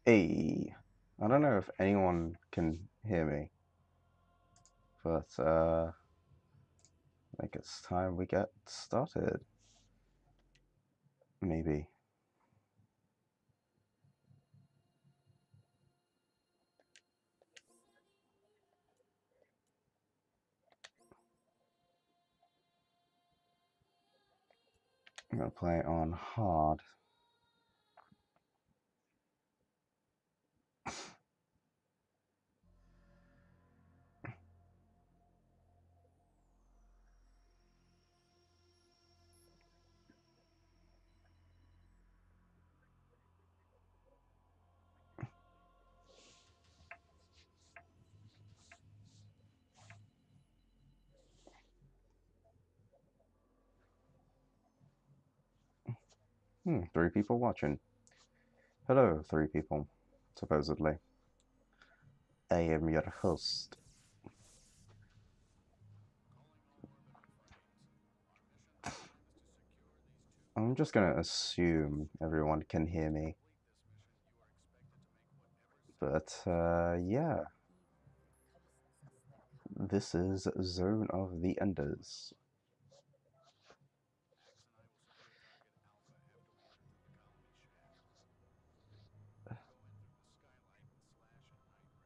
Hey, I don't know if anyone can hear me, but I think it's time we get started. Maybe. I'm gonna play it on hard. Three people watching. Hello, three people, supposedly. I am your host. I'm just gonna assume everyone can hear me, but yeah, this is Zone of the Enders,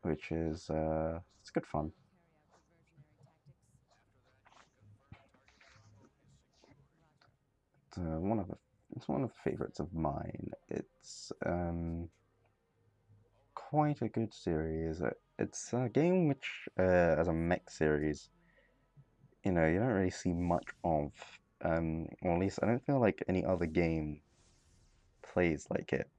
which is it's good fun. It's it's one of the favorites of mine. It's quite a good series. It's a game which, as a mech series, you don't really see much of. Or at least I don't feel like any other game plays like it.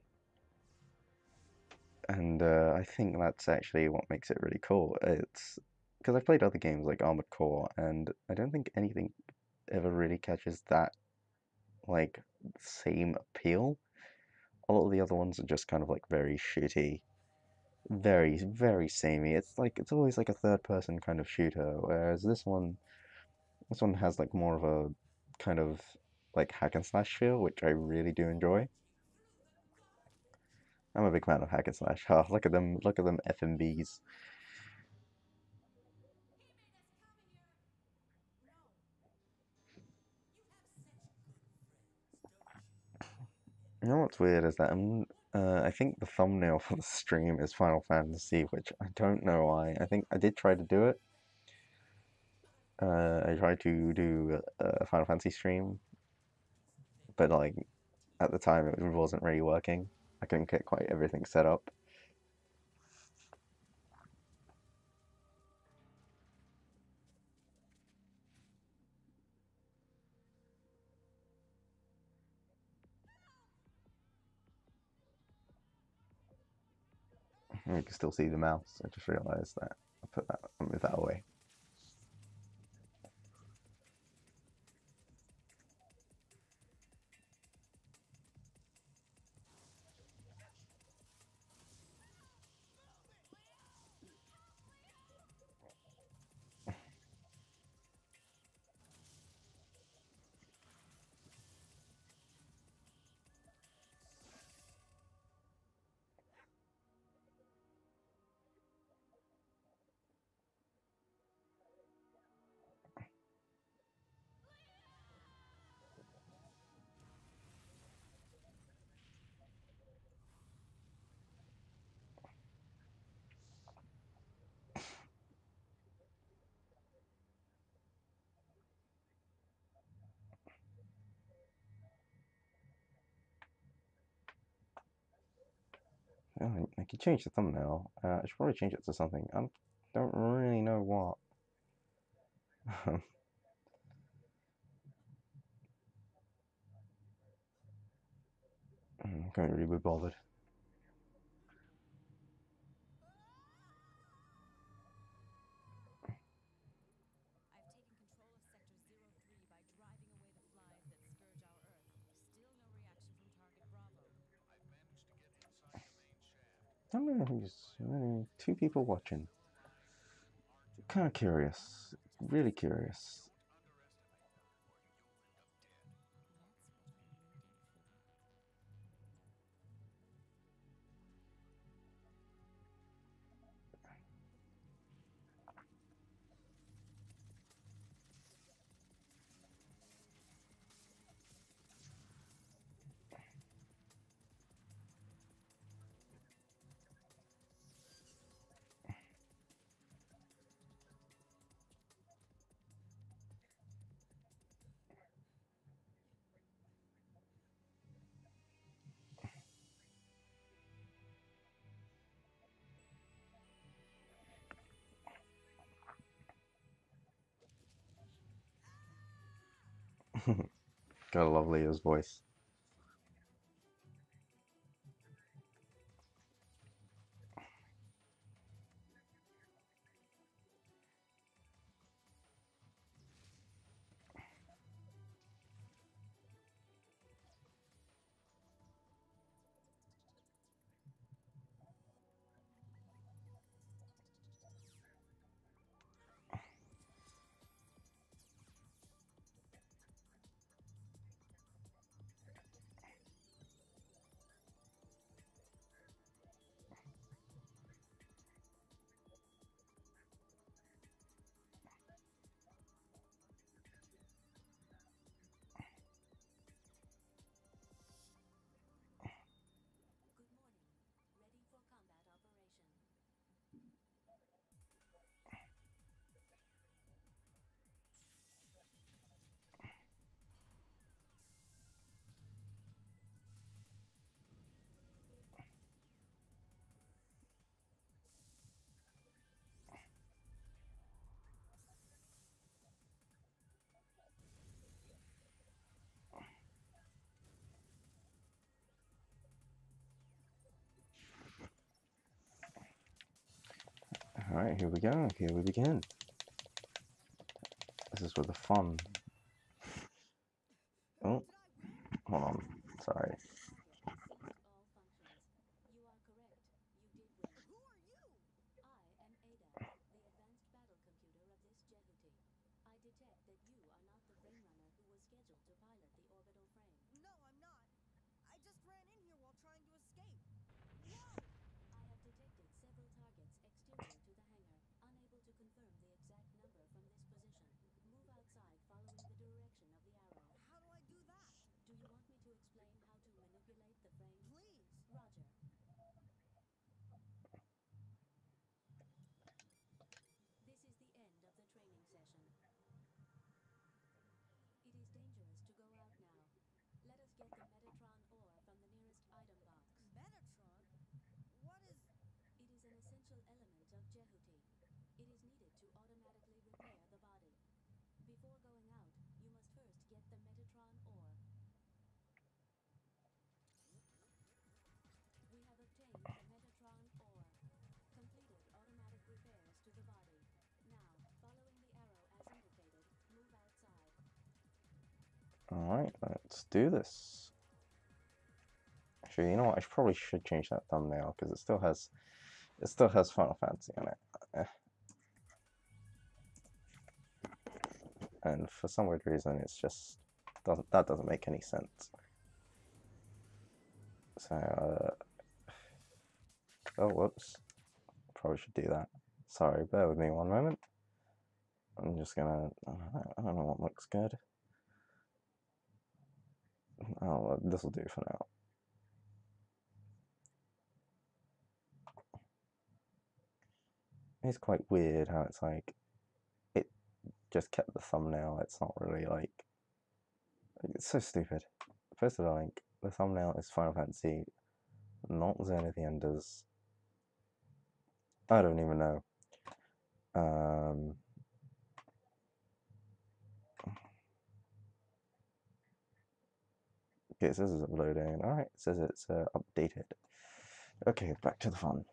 And I think that's actually what makes it really cool. It's because I've played other games like Armored Core, and I don't think anything ever really catches that, like, same appeal. A lot of the other ones are just kind of like very shitty, very samey. It's always like a third person kind of shooter, whereas this one has like more of a kind of like hack and slash feel, which I really do enjoy. I'm a big fan of hack and slash. Oh, look at them FMVs. You know what's weird is that I think the thumbnail for the stream is Final Fantasy, which I don't know why. I think I did try to do it. I tried to do a Final Fantasy stream, but like at the time it wasn't really working. I couldn't get quite everything set up. You can still see the mouse. I just realized that. I moved that away. Oh, I could change the thumbnail. I should probably change it to something. I don't really know what. I can't really be bothered. I don't know who's two people watching. Kind of curious. Really curious. Gotta love Leo's voice. Alright, here we go. Here we begin. This is where the fun. Oh, hold on. Sorry. Alright, let's do this. Actually, you know what? I probably should change that thumbnail because it still has Final Fantasy on it. And for some weird reason, it's just doesn't make any sense. So, oh, whoops. Probably should do that. Sorry, bear with me one moment. I'm just gonna, I don't know what looks good. Oh, this will do for now. It's quite weird how it's like, it just kept the thumbnail. It's not really like, it's so stupid. First of all, like, the thumbnail is Final Fantasy, not Zenith the Enders. I don't even know. Okay, it says it's uploading. Alright, it says it's updated. Okay, back to the fun.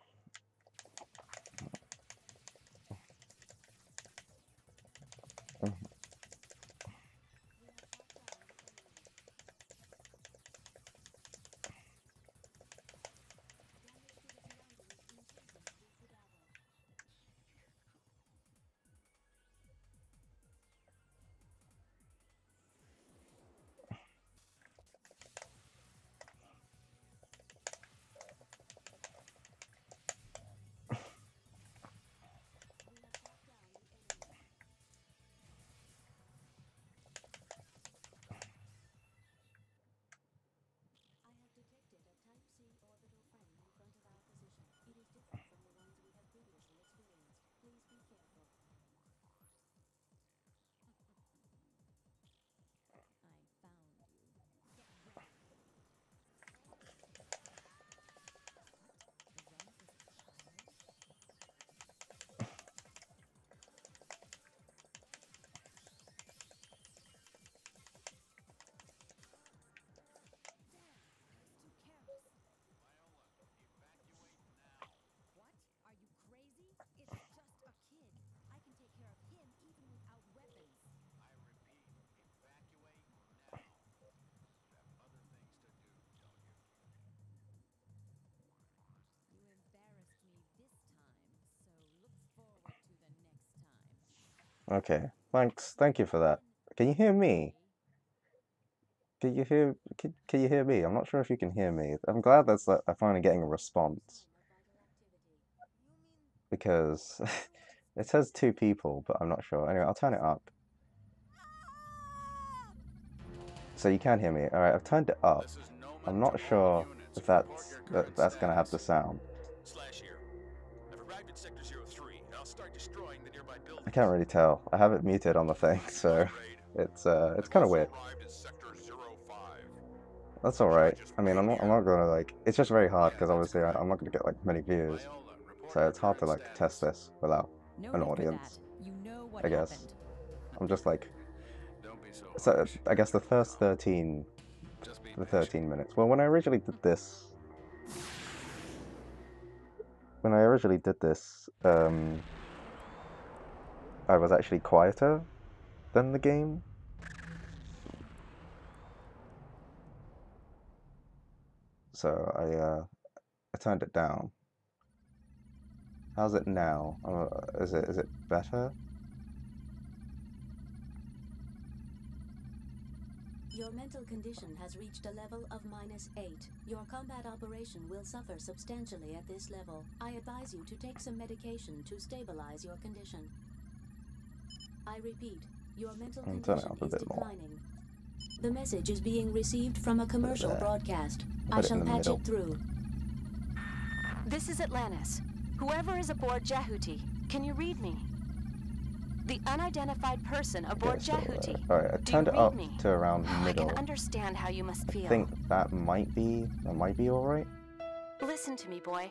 Okay. Thanks. Thank you for that. Can you hear me? Can you hear me? I'm not sure if you can hear me. I'm glad that's that I'm finally getting a response because it says two people, but I'm not sure. Anyway, I'll turn it up. So you can hear me. All right, I've turned it up. I'm not sure if that's gonna have the sound. I can't really tell. I have it muted on the thing, so it's kind of weird. That's all right. I mean, I'm not gonna like. It's just very hard because obviously I'm not gonna get like many views, so it's hard to like test this without an Noted for that. audience. You know what I guess happened. I'm just like. So I guess the first 13 minutes. Well, when I originally did this, I was actually quieter than the game. So I turned it down. How's it now? Is it better? Your mental condition has reached a level of -8. Your combat operation will suffer substantially at this level. I advise you to take some medication to stabilize your condition. I repeat, your mental I'll turn it condition up a is bit more. declining. The message is being received from a commercial there. broadcast. I Put it shall in the patch middle. it through. This is Atlantis. Whoever is aboard Jehuti, can you read me? The unidentified person aboard Okay, so Jehuti. all right, I Do you turned it read up me? to around I middle. can understand how you must I feel. think that might be all right. Listen to me, boy.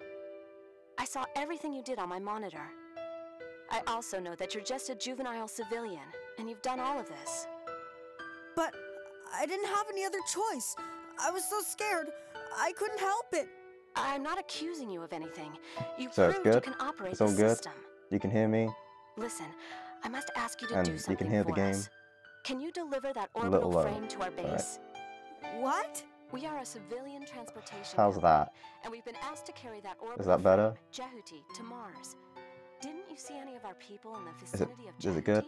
I saw everything you did on my monitor. I also know that you're just a juvenile civilian, and you've done all of this. But I didn't have any other choice. I was so scared. I couldn't help it. I'm not accusing you of anything. You So it's proved you good? can operate It's the all good? system. You can hear me, Listen, I must ask you to and do you something can hear the for game. us. Can you deliver that A little orbital low. frame to our base? What? We are a civilian transportation How's company, that? and we've been asked to carry that orbital Is that better? frame, Jehuti, to Mars. Didn't you see any of our people in the Is it vicinity of Jehuti? is it good?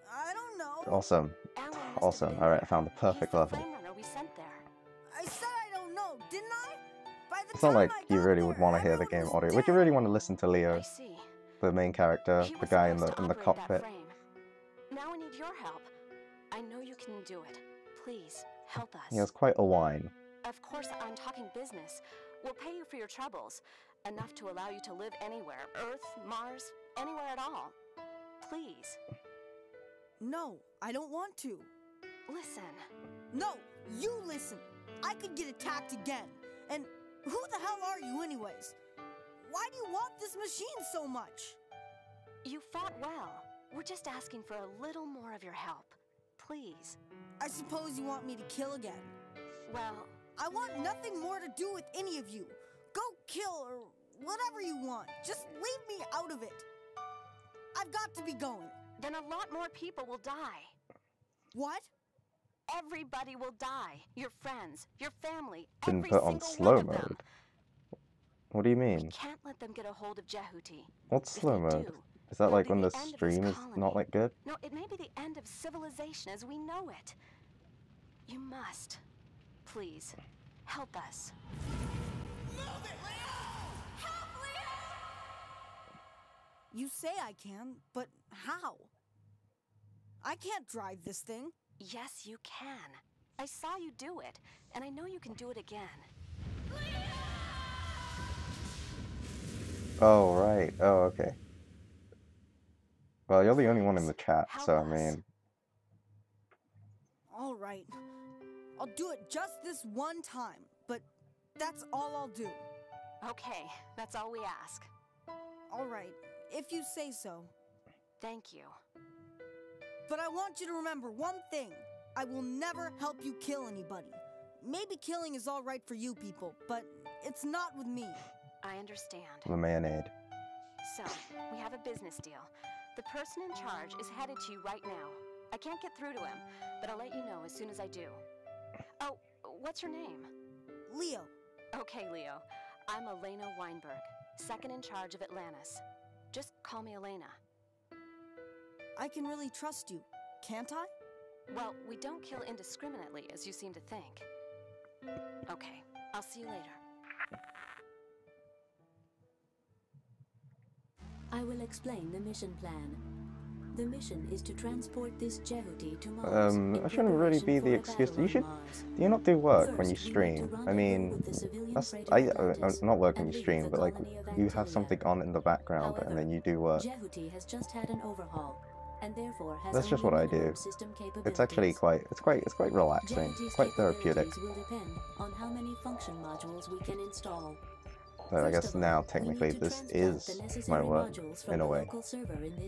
I don't know. Awesome. Alan must have Awesome. been All right, I there. found the He's perfect the level. flame runner we sent there. I said I don't know, didn't I? By the It's not time like I you got really there, would want to hear the everyone game was audio. Would you dead. really want to listen to I Leo, see. the main character, He the was guy in supposed the to operate that cockpit? frame. Now we need your help. I know you can do it. Please, help us. He has quite a whine. Of course, I'm talking business. We'll pay you for your troubles. Enough to allow you to live anywhere. Earth, Mars, anywhere at all. Please, No, I don't want to. listen. No, you listen. I could get attacked again. And who the hell are you anyways? Why do you want this machine so much? You fought well. We're just asking for a little more of your help. Please. I suppose you want me to kill again. Well, I want nothing more to do with any of you. Go kill or whatever you want. Just leave me out of it. I've got to be going. then a lot more people will die. What? Everybody will die. Your friends, your family, Been every put on single slow one of them. mode. What do you We mean? can't let them get a hold of Jehuti. What's If slow they mode? do, Is that it'll like be when the the end of this stream is colony. not like good? No, it may be the end of civilization as we know it. You must. Please, help us. You say I can, but how? I can't drive this thing. Yes, you can. I saw you do it, and I know you can do it again. Oh, right. Oh, okay. Well, you're the only one in the chat, Help so I us. mean, All right. I'll do it just this one time, but that's all I'll do. Okay, that's all we ask. All right, if you say so. Thank you. But I want you to remember one thing. I will never help you kill anybody. Maybe killing is all right for you people, but it's not with me. I understand. the mayonnaise. So, we have a business deal. The person in charge is headed to you right now. I can't get through to him, but I'll let you know as soon as I do. Oh, what's your name? Leo, Okay, Leo. I'm Elena Weinberg, second in charge of Atlantis. Just call me Elena. I can really trust you, can't I? Well, we don't kill indiscriminately, as you seem to think. Okay, I'll see you later. I will explain the mission plan. The mission is to transport this Jehuti to Mars. That shouldn't really be the excuse. Do you not do work when you stream? I mean, not work when you stream, but like you have something on in the background and then you do work. Jehuti has just had an overhaul, and therefore has That's just what I do. It's actually quite relaxing, quite therapeutic. Will depend on how many function modules we can install. So I guess now technically this is my work in a way,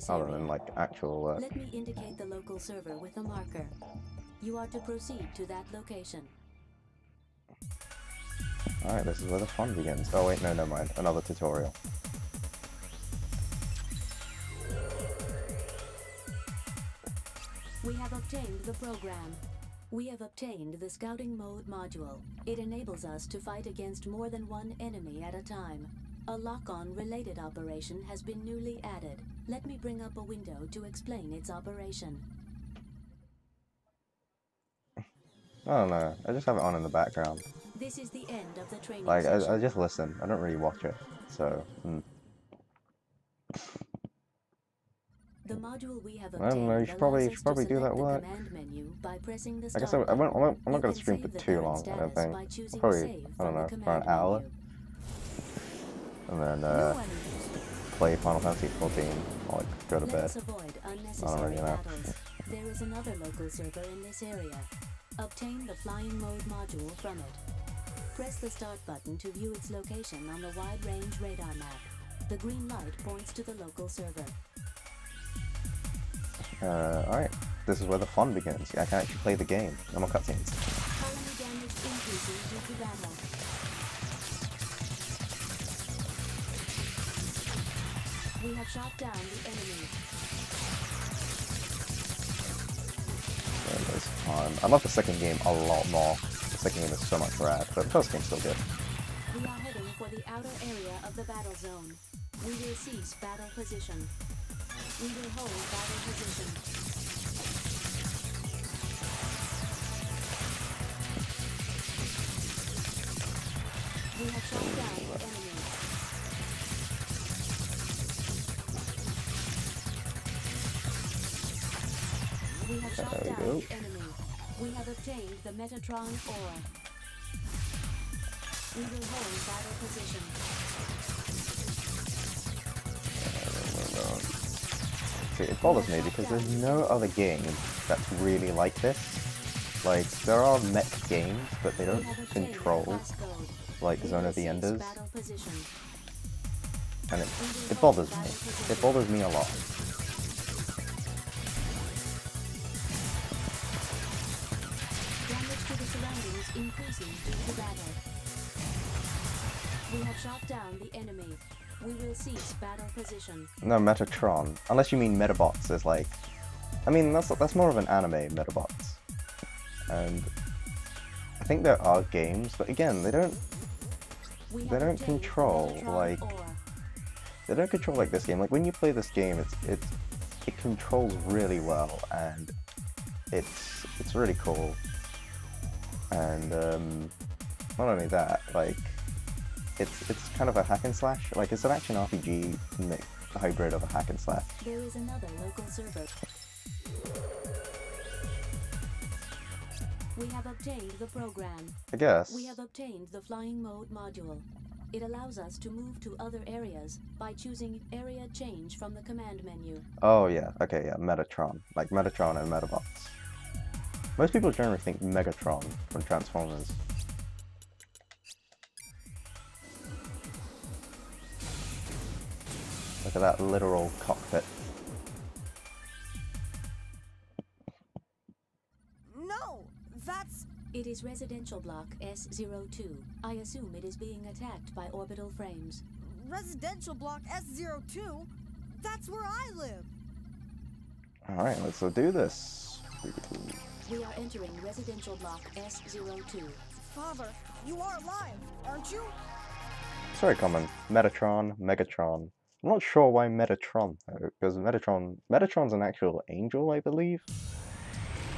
other than like actual work. Let me indicate the local server with a marker. You are to proceed to that location. Alright, this is where the fun begins. Oh wait, no, never mind. Another tutorial. We have obtained the program. We have obtained the Scouting Mode module. It enables us to fight against more than one enemy at a time. A lock-on related operation has been newly added. Let me bring up a window to explain its operation. I don't know. I just have it on in the background. This is the end of the training Like, I session. just listen. I don't really watch it. So, The module we have I don't know, you should probably do that work. I guess I'm not gonna stream for too long, I don't think. Probably, I don't know, for an hour. And then, play Final Fantasy 14, or like, go to bed. I don't really know. There is another local server in this area. Obtain the Flying Mode module from it. Press the Start button to view its location on the wide-range radar map. The green light points to the local server. Alright. This is where the fun begins. I can actually play the game. No more cutscenes. Colony damage increasing due to battle. We have shot down the enemy. Yeah, it's fun. I love the second game a lot more. The second game is so much rad, but the first game's still good. We are heading for the outer area of the battle zone. We will cease battle position. We will hold battle position. We have shot down the enemy. We have shot down the enemy. We have obtained the Metatron ore. We will hold battle position. See, it bothers me because there's no other game that's really like this. Like, there are mech games, but they don't control, like, Zone of the Enders. And it bothers me. It bothers me a lot. Damage to the surroundings increasing due to battle. We have shot down the enemy. We will cease battle position. No, Metatron. Unless you mean Metabots as like... I mean, that's more of an anime, Metabots. And I think there are games, but again, they don't control, like... They don't control like this game. Like, when you play this game, it controls really well, and it's really cool. And, not only that, like... It's kind of a hack and slash. Like, it's an action RPG hybrid of a hack and slash. There is another local server. We have obtained the program. I guess. We have obtained the Flying Mode module. It allows us to move to other areas by choosing Area Change from the command menu. Oh yeah, okay, yeah, Metatron. Like Metatron and Metabots. Most people generally think Megatron from Transformers. Look at that literal cockpit. No! That's... It is Residential Block S02. I assume it is being attacked by orbital frames. Residential Block S02? That's where I live! Alright, let's do this. We are entering Residential Block S02. Father, you are alive, aren't you? It's very common. Metatron, Megatron, I'm not sure why Metatron though, because Metatron's an actual angel, I believe.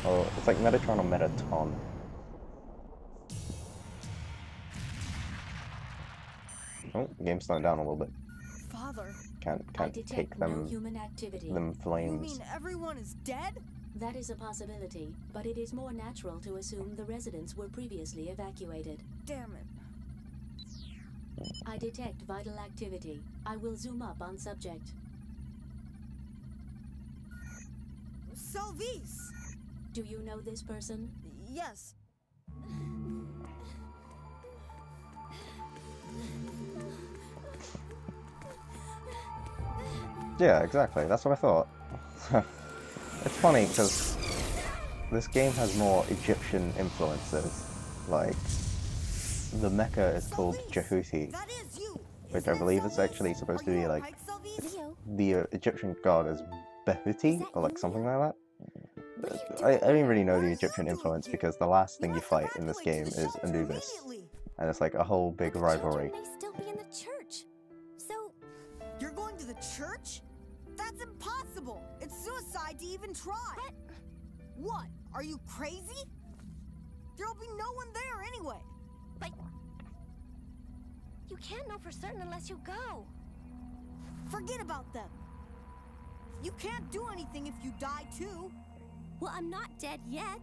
Or it's like Metatron or Metaton. Oh, the game's slowing down a little bit. Father, Can't I detect take no them human activity. you flames. mean everyone is dead? That is a possibility, but it is more natural to assume the residents were previously evacuated. Damn it. I detect vital activity. I will zoom up on subject. Selvice! Do you know this person? Yes. Yeah, exactly. That's what I thought. It's funny because this game has more Egyptian influences. Like, the mecha is called Jehuti, That is you! which I believe is actually supposed to be like the Egyptian god is Behuti or like something like that. I don't really know the Egyptian influence because the last thing you fight in this game is Anubis, and it's like a whole big rivalry. May still be in the church. So, You're going to the church? That's impossible! It's suicide to even try! What? Are you crazy? There'll be no one there anyway! but you can't know for certain unless you go. Forget about them! You can't do anything if you die too! Well, I'm not dead yet.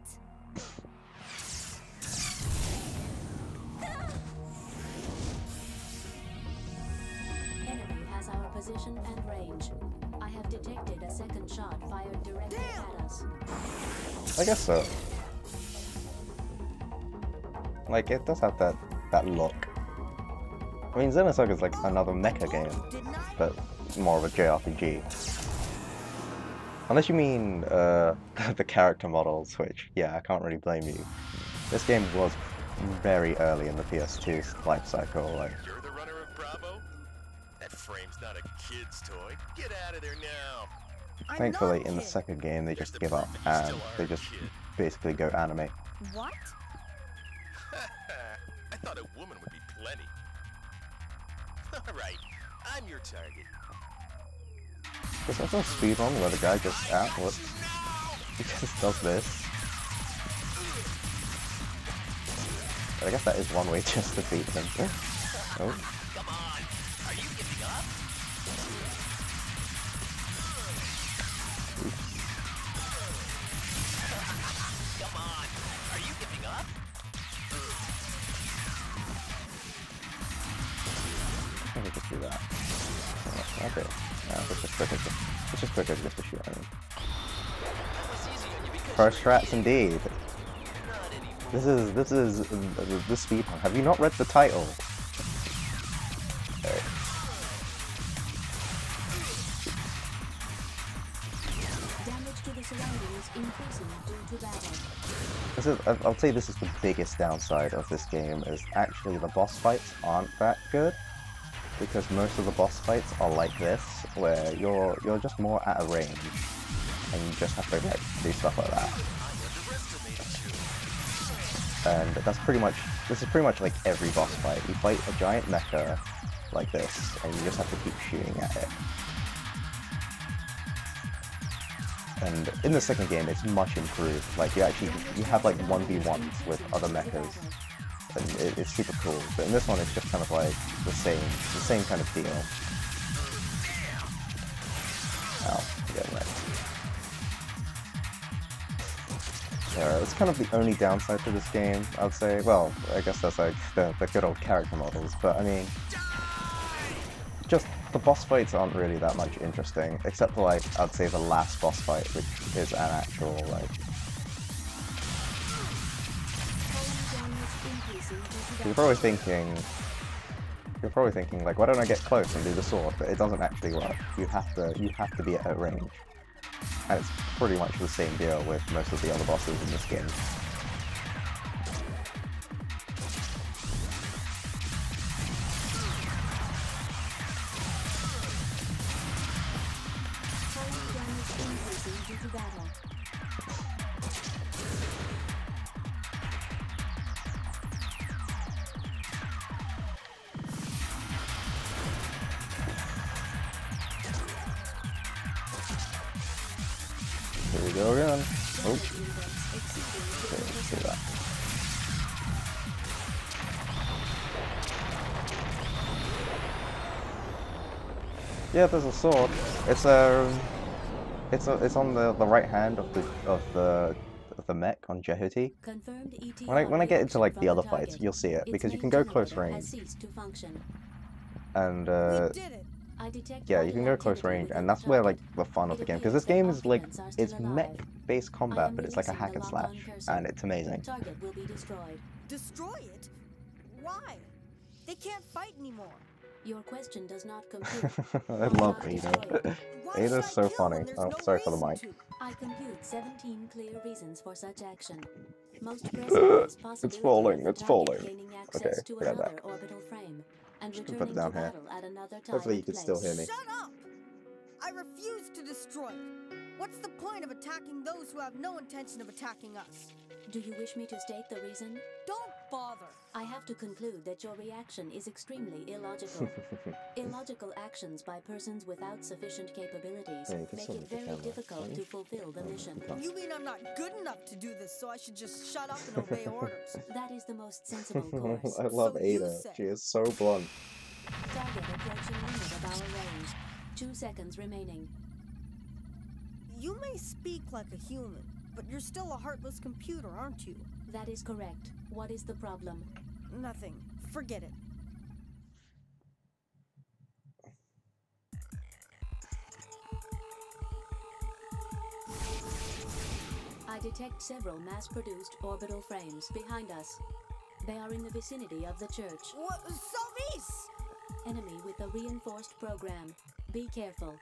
Enemy has our position and range. I have detected a second shot fired directly at us. I guess so. Like, it does have that look. I mean, Xenosaga is like another mecha game, Didn't I? but more of a JRPG. Unless you mean the character models, which, yeah, I can't really blame you. This game was very early in the PS2's life cycle. Like, You're the runner of Bravo? That frame's not a kid's toy. Get out of there now. I'm thankfully, not in the kid. second game, they just The give up proof that you and still are they a just kid. basically go anime. What? I thought a woman would be plenty. Alright, I'm your target. There's also a speedrun where the guy just whoops, he just does this. But I guess that is one way just to beat him. Oh. Come on! Are you giving up? Come on! Are you giving up? Let me just do that. Okay. It's just quicker just to shoot. I mean. That was easy on you because First you're a strats kid. indeed. Not anymore. This is the speedrun. Have you not read the title? Okay. Damage to the surroundings increasing due to battle. This is, I'll say this is the biggest downside of this game, is actually the boss fights aren't that good, because most of the boss fights are like this, where you're just more at a range, and you just have to like do stuff like that. And this is pretty much like every boss fight. You fight a giant mecha like this, and you just have to keep shooting at it. And in the second game, it's much improved. Like you have like 1v1s with other mechas, and it's super cool. But in this one, it's just kind of like the same kind of deal. Ow, I'm getting wrecked. Yeah, it's kind of the only downside to this game, I'd say. Well, I guess that's like the good old character models, but I mean, just the boss fights aren't really that much interesting, except for like, I'd say the last boss fight, which is an actual like... You're probably thinking like, why don't I get close and do the sword? But it doesn't actually work. You have to be at range. And it's pretty much the same deal with most of the other bosses in this game. Here we go again. Oh, Damage index exceeding okay, let's see that. Yeah, there's a sword. It's on the right hand of the mech on Jehuti. Confirmed ETR When I get into like the reaction other from fights, target. you'll see it Its because you main can go close generator has range, ceased to function. and We did it. I detect yeah, you vital can go close activity range, within and the that's where like target. the fun of It the game, because appears this game that is like occupants are still it's alive. mech-based I combat, am but it's like a releasing hack the and slash, lock-on cursor. and it's amazing. Target will be destroyed. Destroy it? Why? They can't fight anymore. Your question does not compute. I Why love not destroy Ada. it? Why should Ada's I so kill funny. when there's Oh, no sorry for the reason mic. to? I compute 17 clear reasons for such action. Most pressing is possibility falling, of the it's target falling. gaining Okay, access to forget another that. orbital frame and Just gonna returning put it to down here. battle at another time Hopefully you and can place. still hear me. Shut up! I refuse to destroy it. What's the point of attacking those who have no intention of attacking us? Do you wish me to state the reason? Don't bother. I have to conclude that your reaction is extremely illogical. Illogical actions by persons without sufficient capabilities Yeah, you can make still it move the very camera, difficult can't to you? fulfill the mission. You mean I'm not good enough to do this, so I should just shut up and obey orders? That is the most sensible course. I love So you Ada. say. She is so blunt. Target approaching limit of our range. 2 seconds remaining. You may speak like a human, but you're still a heartless computer, aren't you? That is correct. What is the problem? Nothing. Forget it. I detect several mass-produced orbital frames behind us. They are in the vicinity of the church. What? Salvis! Enemy with a reinforced program. Be careful.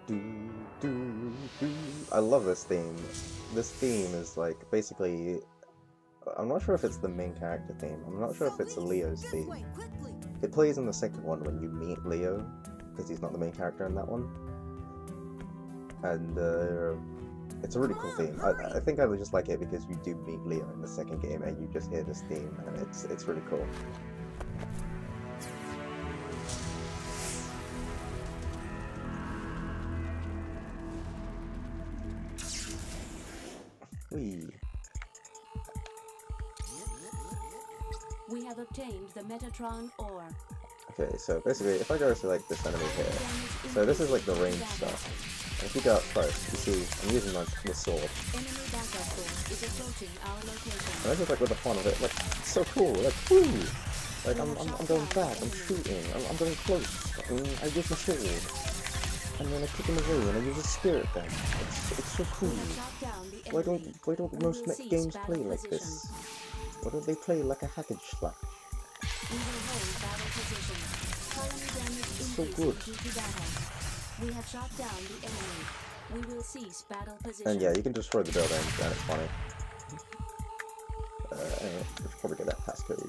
Do, do, do. I love this theme. This theme is like basically. I'm not sure if it's the main character theme. I'm not sure if it's Leo's This theme. way, quickly! It plays in the second one when you meet Leo, because he's not the main character in that one. And it's a really cool theme. I think I would just like it because you do meet Leo in the second game and you just hear this theme, and it's really cool. Whee. We have obtained the Metatron ore. Okay, so basically, if I go to like this enemy here, so this is like the range stuff. And if you go up close, you see I'm using the sword. Enemy backup force is approaching our location. And I just like with the fun of it, like it's so cool, like woo! Like I'm going back, I'm shooting, I'm going close, and I use my sword, and then I kick him away, and I use a spirit gun. It's so cool. We have shot down the Why enemy. don't We most will mech cease games battle play like position. this? Why don't they play like a hackage slash? We will hold battle position. Colony damage So increasing good. due to battle. We have shot down the enemy. We will cease battle position. And yeah, you can destroy the building, and it's funny. Anyway, we should probably get that passcode. We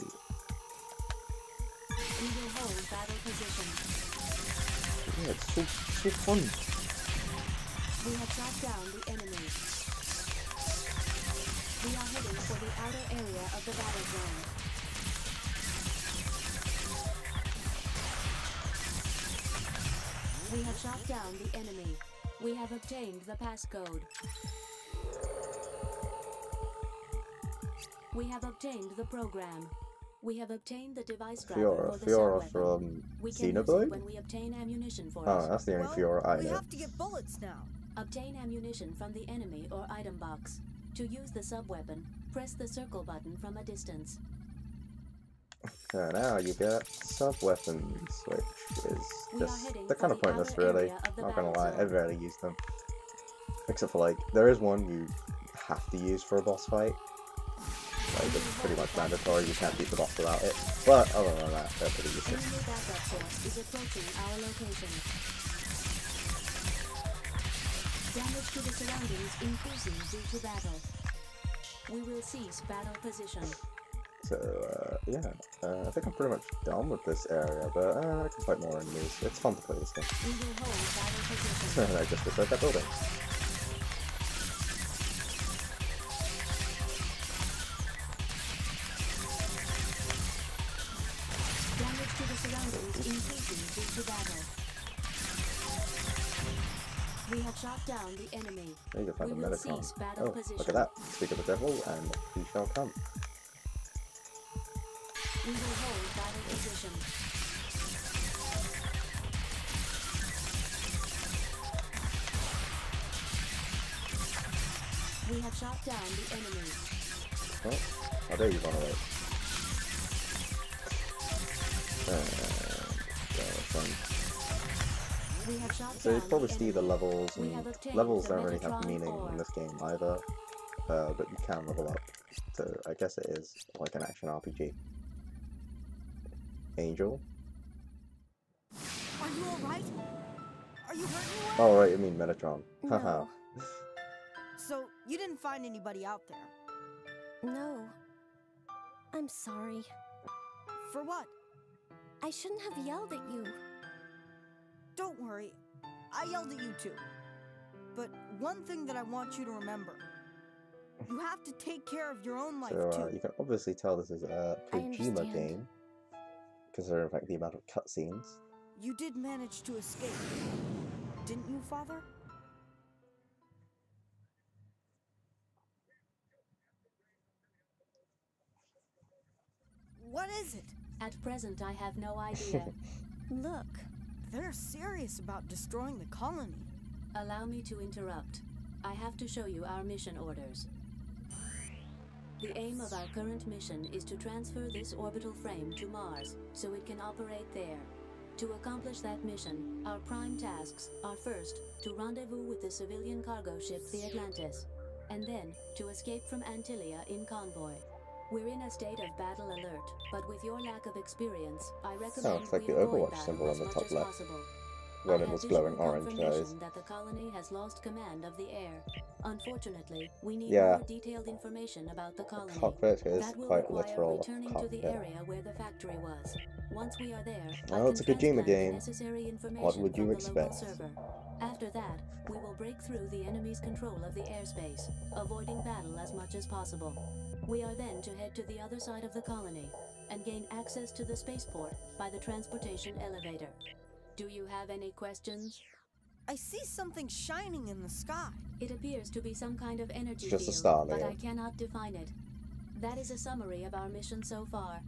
will hold battle position. Yeah, it's so fun. We have shot down the enemy. We are heading for the outer area of the battle zone. We have shot down the enemy. We have obtained the passcode. We have obtained the program. We have obtained the device driver for the Fiora subweapon. from We can use it Xenoblade? when we obtain ammunition for Oh, it. that's the only Well, Fiora I we know. have to get bullets now. Obtain ammunition from the enemy or item box. To use the subweapon, press the circle button from a distance. Okay, now you get sub-weapons, which is We are just, heading they're for kind of the pointless outer really, area of the not gonna battle lie, I zone. rarely use them. Except for like, there is one you have to use for a boss fight. Like, it's pretty much mandatory, you can't beat the boss without it. But other than that, they're pretty useless. Enemy backup force is approaching our location. Damage to the surroundings increasing due to battle. We will cease battle position. So, yeah, I think I'm pretty much done with this area, but I can fight more enemies. It's fun to play this game. We will hold battle position. I just destroyed that building. Damage to the surroundings increasing due to battle. We have shot down the enemy. There you go, find We a will Metatron. cease battle Oh, position. look at that. Speak of the devil, and he shall come. We will hold battle position. We have shot down the enemy. Oh, how dare you run away. We have shot So you down probably the see the enemy. levels, We and have obtained levels the don't really have Metatron meaning ore. in this game either, but you can level up, so I guess it is like an action RPG. Angel? Are you alright? Are you hurt anywhere? Oh right, you mean Metatron. Haha. No. So, you didn't find anybody out there? No. I'm sorry. For what? I shouldn't have yelled at you. Don't worry. I yelled at you too. But one thing that I want you to remember. You have to take care of your own life So too. you can obviously tell this is a I Kojima understand. game, considering in fact the amount of cutscenes. You did manage to escape. Didn't you, Father? What is it? At present, I have no idea. Look. They're serious about destroying the colony. Allow me to interrupt. I have to show you our mission orders. The aim of our current mission is to transfer this orbital frame to Mars, so it can operate there. To accomplish that mission, our prime tasks are first, to rendezvous with the civilian cargo ship the Atlantis, and then to escape from Antillia in convoy. We're in a state of battle alert, but with your lack of experience, I recommend it's like we the avoid Overwatch battle symbol as on the much top as left, possible. when I it have was visual glowing orange, guys. confirmation that the colony has lost command of the air. Unfortunately, we need Yeah. more detailed information about the colony. Cockpit is That will quite require literal returning to the cockpit. area where the factory was. Once we are there, Well, I it's a can Kojima transplant the game. necessary information What would you from the local expect? server. After that, we will break through the enemy's control of the airspace, avoiding battle as much as possible. We are then to head to the other side of the colony and gain access to the spaceport by the transportation elevator. Do you have any questions? I see something shining in the sky. It appears to be some kind of energy Just a field, star, but Leo. I cannot define it. That is a summary of our mission so far.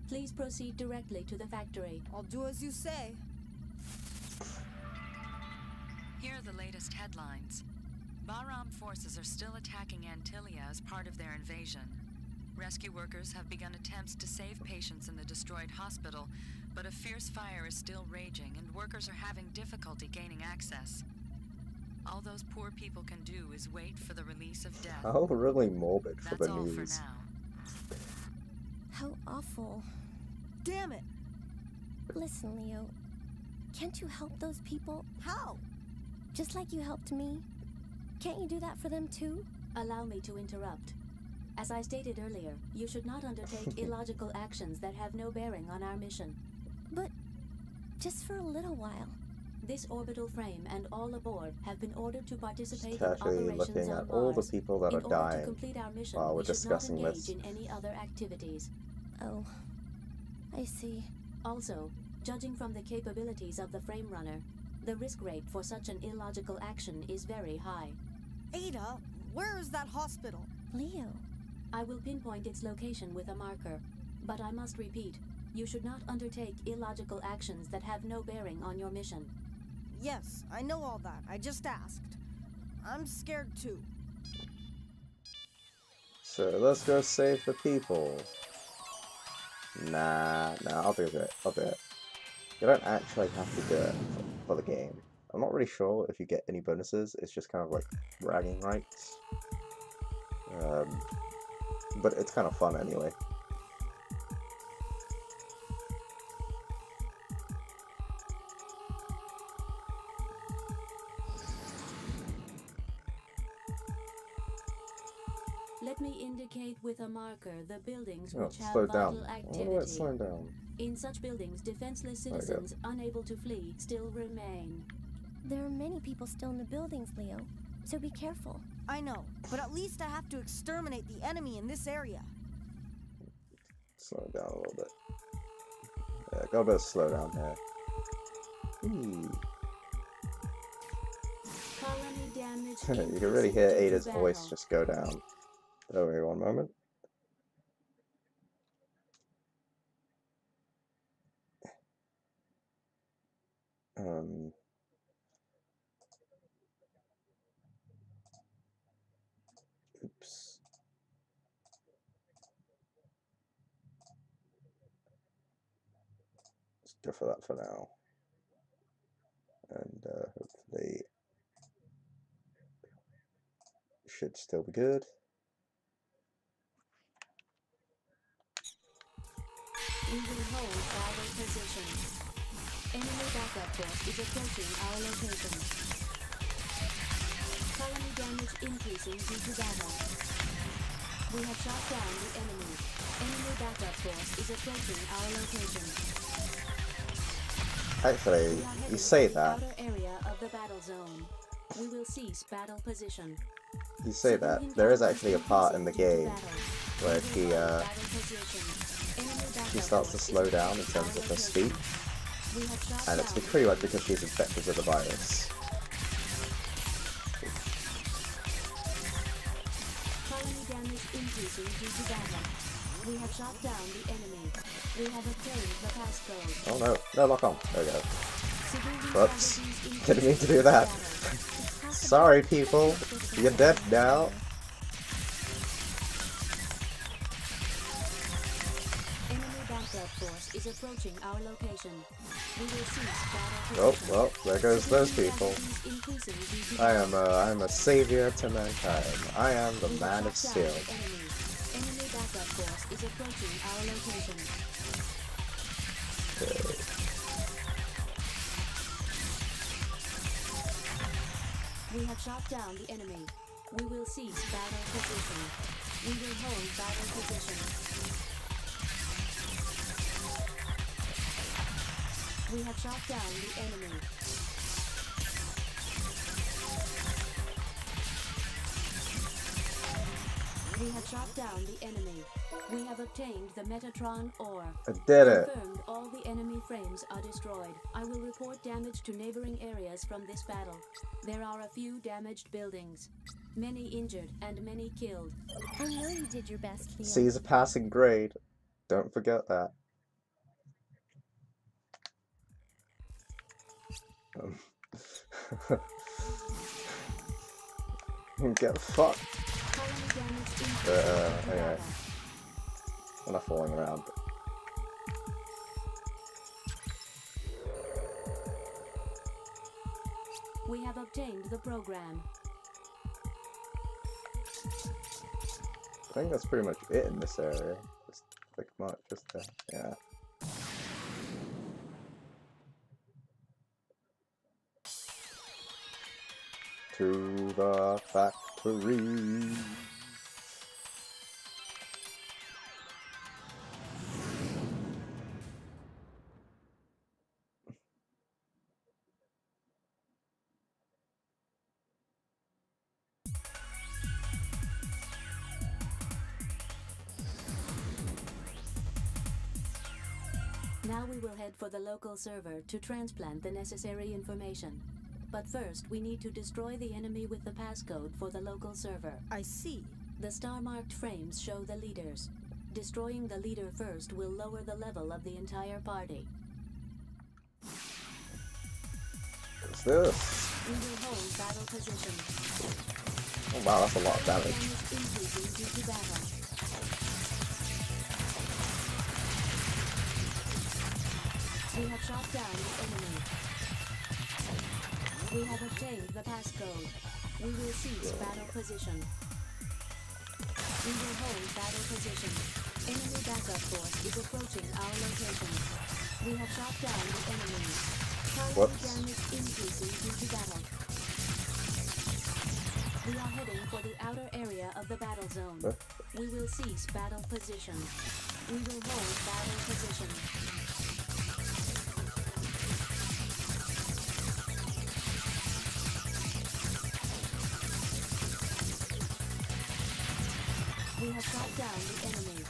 Please proceed directly to the factory. I'll do as you say. Here are the latest headlines. Bahram forces are still attacking Antillia as part of their invasion. Rescue workers have begun attempts to save patients in the destroyed hospital, but a fierce fire is still raging and workers are having difficulty gaining access. All those poor people can do is wait for the release of death. How really morbid for That's the all for news. now. How awful. Damn it! Listen, Leo. Can't you help those people? How? Just like you helped me? Can't you do that for them too? Allow me to interrupt. As I stated earlier, you should not undertake illogical actions that have no bearing on our mission. But just for a little while. This orbital frame and all aboard have been ordered to participate in Casually operations looking on at all the Mars. people that In are order to dying complete our mission, while we're we should discussing not engage this. in any other activities. Oh, I see. Also, judging from the capabilities of the frame runner, the risk rate for such an illogical action is very high. Ada, where is that hospital? Leo, I will pinpoint its location with a marker, but I must repeat, you should not undertake illogical actions that have no bearing on your mission. Yes, I know all that. I just asked. I'm scared too. So let's go save the people. Nah, I'll do it. I'll do it. You don't actually have to do it for the game. I'm not really sure if you get any bonuses. It's just kind of like bragging rights. But it's kind of fun anyway. Let me indicate with a marker the buildings Oh, which have slow down. vital Why do activity. it slow down? In such buildings, defenseless There we go. citizens unable to flee still remain. There are many people still in the buildings, Leo, so be careful. I know, but at least I have to exterminate the enemy in this area. Slow down a little bit. Yeah, got a bit of slow down here. Ooh. Colony damage. You can really hear increasing due to Ada's voice battle. just go down. Oh, wait, one moment. Oops. Let's go for that for now. And hopefully should still be good. We will hold battle position. Enemy backup force is approaching our location. Colony damage increasing due to battle. We have shot down the enemy. Enemy backup force is approaching our location. Actually, We are heading you say to the that. outer area of the battle zone. We will cease battle position. You say that. Civilian There is casualties actually a part in the increasing due to game battle. where We will hold she battle position. Enemy she backup starts to force slow is down in approaching terms our of her location. speech, We have shot and it's down pretty the much because she's infected with the virus. Colony damage increasing due to battle. We have shot down the enemy. We have obtained the passcode. Oh no, no, lock on. There we go. Civilian Whoops. casualties Didn't mean to do increasing that. due to battle. Sorry, people. You're dead now. Enemy backup force is approaching our location. We will cease battle Oh, position. well, there goes those Civilian people. casualties increasing due to I am a savior to mankind. I am the We have man of shot down steel. the enemy. Enemy backup force is approaching our location. Okay. We have shot down the enemy. We will cease battle position. We will hold battle position. We have shot down the enemy. We have shot down the enemy. We have obtained the Metatron ore. I did it. Confirmed all the enemy frames are destroyed. I will report damage to neighboring areas from this battle. There are a few damaged buildings. Many injured and many killed. I know you did your best, Leo. C's a passing grade. Don't forget that. Get fucked. Colony damage increasing due to Anyway. battle. I'm not falling around. We have obtained the program. I think that's pretty much it in this area. Just quick march, just there. Yeah. To the factory. Now we will head for the local server to transplant the necessary information. But first, we need to destroy the enemy with the passcode for the local server. I see. The star-marked frames show the leaders. Destroying the leader first will lower the level of the entire party. What's this? We will hold battle position. Oh wow, that's a lot of damage. Damage increasing due to battle. We have shot down the enemy. We have obtained the passcode. We will cease battle position. We will hold battle position. Enemy backup force is approaching our location. We have shot down the enemy. Target Whoops. damage increasing due to battle. We are heading for the outer area of the battle zone. Huh? We will cease battle position. We will hold battle position. We have shot down the enemy.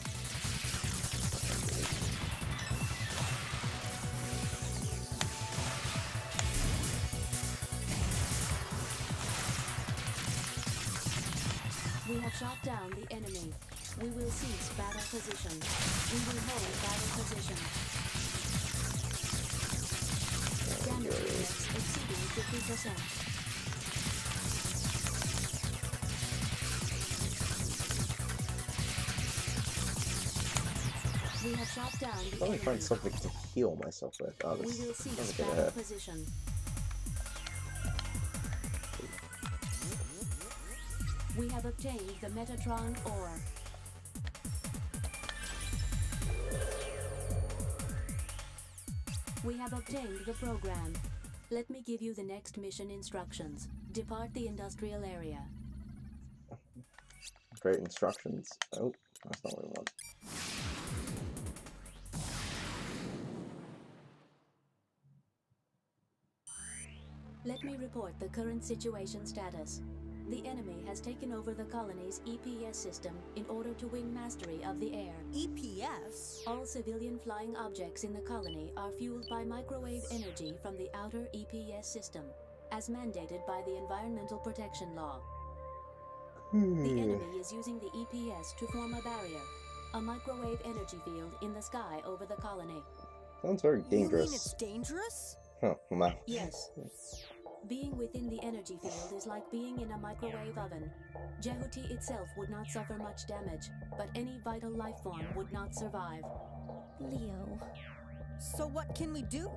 We have shot down the enemy. We will cease battle position. We will hold battle position. Damage index exceeding 50%. We have shot down the Let me enemy. find something to heal myself with. Oh, We this will doesn't cease get battle ahead. position. We have obtained the Metatron ore. We have obtained the program. Let me give you the next mission instructions. Depart the industrial area. Great instructions. Oh, that's not what I want. Let me report the current situation status. The enemy has taken over the colony's EPS system in order to win mastery of the air. EPS? All civilian flying objects in the colony are fueled by microwave energy from the outer EPS system, as mandated by the Environmental Protection Law. The enemy is using the EPS to form a barrier, a microwave energy field in the sky over the colony. Sounds very You mean dangerous. it's dangerous? Huh, wow. Yes. Being within the energy field is like being in a microwave oven. Jehuti itself would not suffer much damage, but any vital life form would not survive. Leo. So what can we do?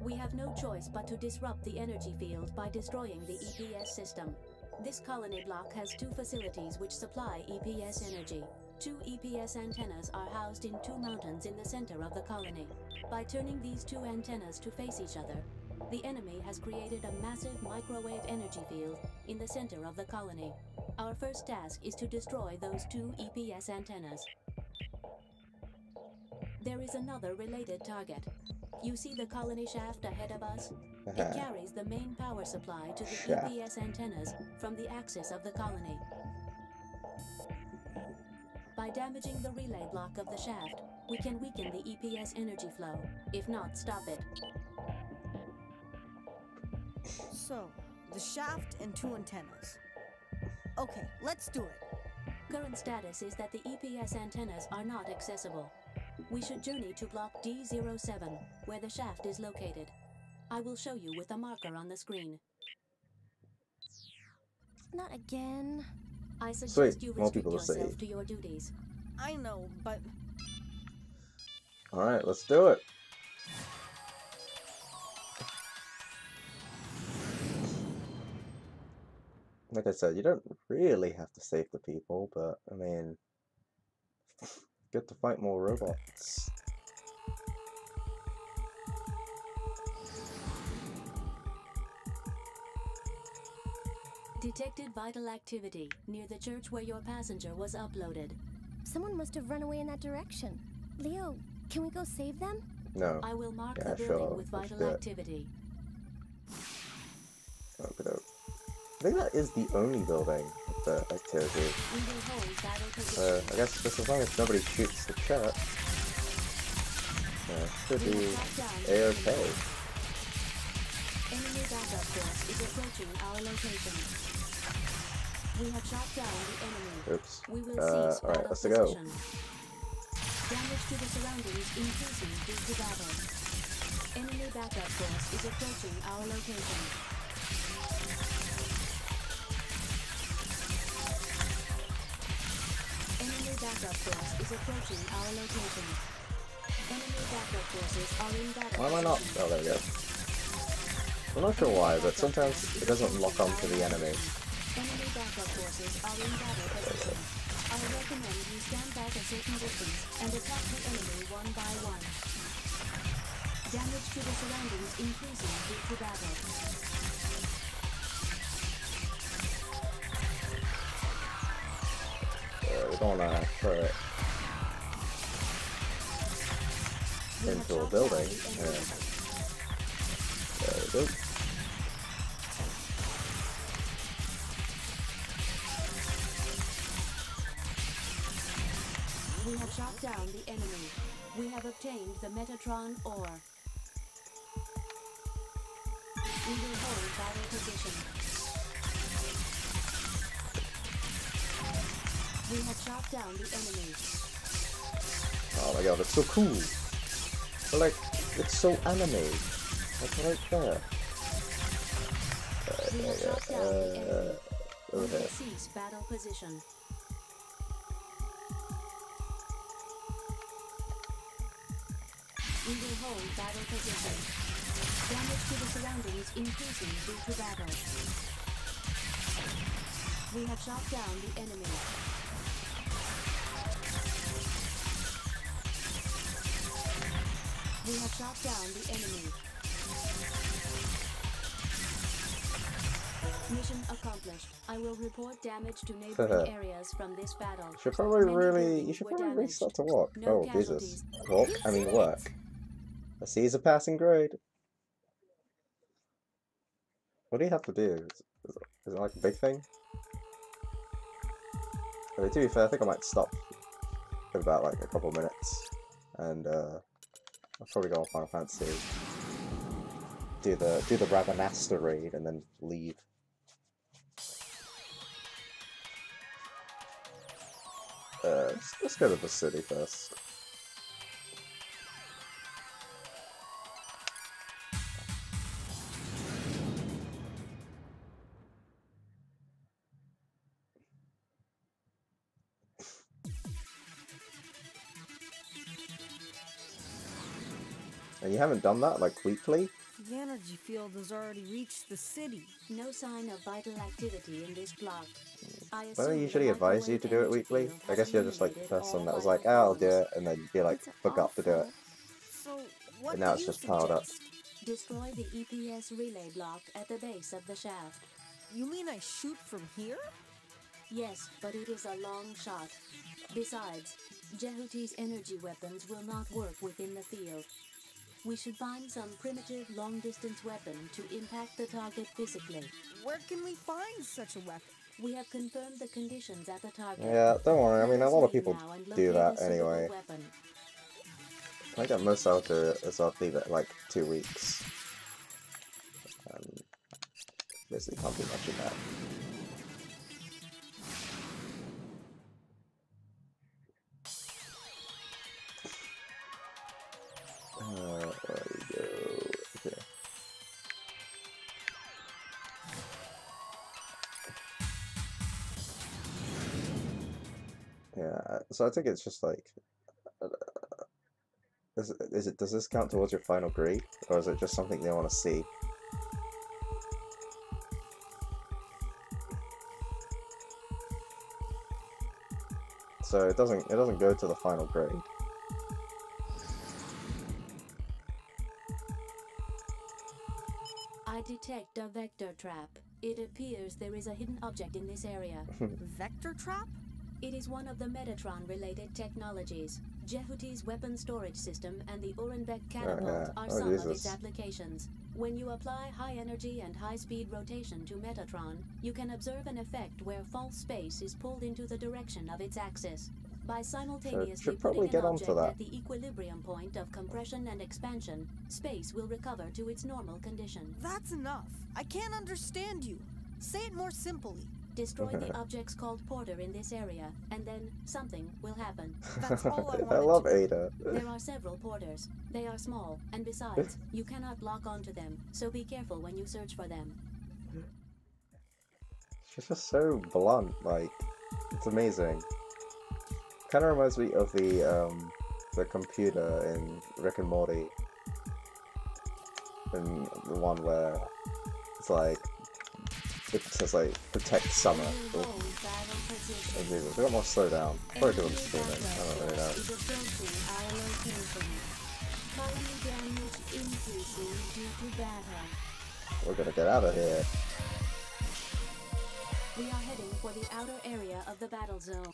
We have no choice but to disrupt the energy field by destroying the EPS system. This colony block has two facilities which supply EPS energy. Two EPS antennas are housed in two mountains in the center of the colony. By turning these two antennas to face each other, the enemy has created a massive microwave energy field in the center of the colony. Our first task is to destroy those two EPS antennas. There is another related target. You see the colony shaft ahead of us? It carries the main power supply to the Shaft. EPS antennas from the axis of the colony. By damaging the relay block of the shaft, we can weaken the EPS energy flow, if not stop it. So, the shaft and two antennas. Okay, let's do it. Current status is that the EPS antennas are not accessible. We should journey to block D07, where the shaft is located. I will show you with a marker on the screen. Not again. I suggest Sweet, you more restrict people to yourself save. to your duties. I know, but Alright, let's do it. Like I said, you don't really have to save the people, but I mean, get to fight more robots. Detected vital activity near the church where your passenger was uploaded. Someone must have run away in that direction. Leo, can we go save them? No. I will mark Yeah, the building sure, with let's vital do it. activity. Okey-doke. I think that is the only building with the activity. We will hold battle position. I guess just as long as nobody shoots the church, should We be have shot down the A-okay. enemy. Enemy backup force is approaching our location. We have shot down the enemy. Oops. We will cease Alright, battle let's go. position. Damage to the surroundings increasing due to battle. Enemy backup force is approaching our location. Enemy backup force is approaching our location. Enemy backup forces are in battle. Why am I not? position. Oh, there we go. I'm not sure why, but sometimes it doesn't lock onto the enemy. Enemy backup forces are in battle position. I recommend you stand back a certain distance and attack the enemy one by one. Damage to the surroundings increasing due to battle. we're gonna throw it into a building. Yeah. There we go. We have shot down the enemy. We have obtained the Metatron ore. We will hold battle position. We have shot down the enemy. Oh my god, it's so cool. But like, it's so anime. Like right there. We have shot down the enemy. We Over will here. cease battle position. We will hold battle position. Damage to the surroundings increasing due to battle. We have shot down the enemy. We have shot down the enemy. Mission accomplished. I will report damage to neighboring areas from this battle. You should probably Many really, buildings you should were probably damaged. restart to walk. No Oh Jesus, casualties. walk? I mean work. A C is a passing grade. What do you have to do? Is it like a big thing? I mean, to be fair, I think I might stop in about like a couple of minutes, and I'll probably go on Final Fantasy, do the Rabanasta raid, and then leave. Let's go to the city first. And you haven't done that, like, weekly? The energy field has already reached the city. No sign of vital activity in this block. I Don't they assume usually the advise you microwave to do it energy weekly? field I has guess you're just like the eliminated person all that was vital like, "Ah, I'll do forms. it," and then you like That's forgot to do it. awful. So, what And now do it's you just piled up. suggest? Destroy the EPS relay block at the base of the shaft. You mean I shoot from here? Yes, but it is a long shot. Besides, Jehuti's energy weapons will not work within the field. We should find some primitive long-distance weapon to impact the target physically. Where can we find such a weapon? We have confirmed the conditions at the target. Yeah, don't worry. I Let mean, a us lot of leave people now and do locate that a suitable anyway. weapon. I think at most I'll do it is I'll leave it like 2 weeks. Basically can't do much of that. There we go. Okay. Yeah, so I think it's just like, does this count towards your final grade, or is it just something they want to see? So it doesn't go to the final grade. I detect a vector trap. It appears there is a hidden object in this area. Vector trap? It is one of the Metatron-related technologies. Jehuti's weapon storage system and the Urenbeck catapult are some of its applications. When you apply high-energy and high-speed rotation to Metatron, you can observe an effect where false space is pulled into the direction of its axis. By simultaneously putting an object at the equilibrium point of compression and expansion, space will recover to its normal condition. That's enough. I can't understand you. Say it more simply. Destroy the objects called Porter in this area, and then something will happen. That's all I wanted. I love Ada. There are several Porters. They are small, and besides, you cannot lock onto them, so be careful when you search for them. She's just so blunt, like, it's amazing. Kind of reminds me of the computer in Rick and Morty. In the one where it's like, it says like, protect summer. Oh Jesus, we got more slow down. Probably because I'm streaming, I don't really know. We're gonna get out of here. We are heading for the outer area of the battle zone.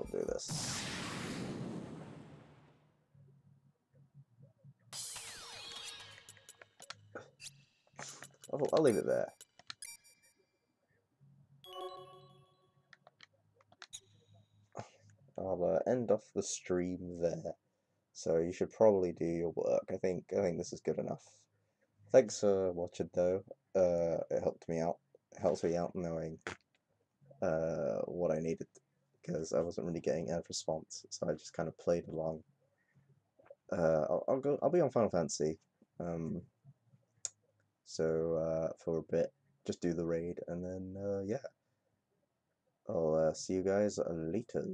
I'll do this. I'll leave it there. I'll end off the stream there. So you should probably do your work. I think this is good enough. Thanks for watching though. It helped me out. It helps me out knowing what I needed, because I wasn't really getting a response, so I just kind of played along. I'll be on Final Fantasy. So for a bit, just do the raid, and then yeah, I'll see you guys later.